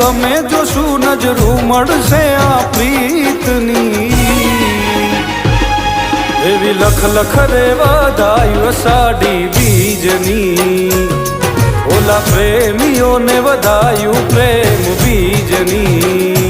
અમે જોશું નજરું મળશે આ પ્રીતની એવી લખ લખ રે વધાયું અષાઢી બીજની ઓલા પ્રેમીઓને વધાયું પ્રેમ બીજની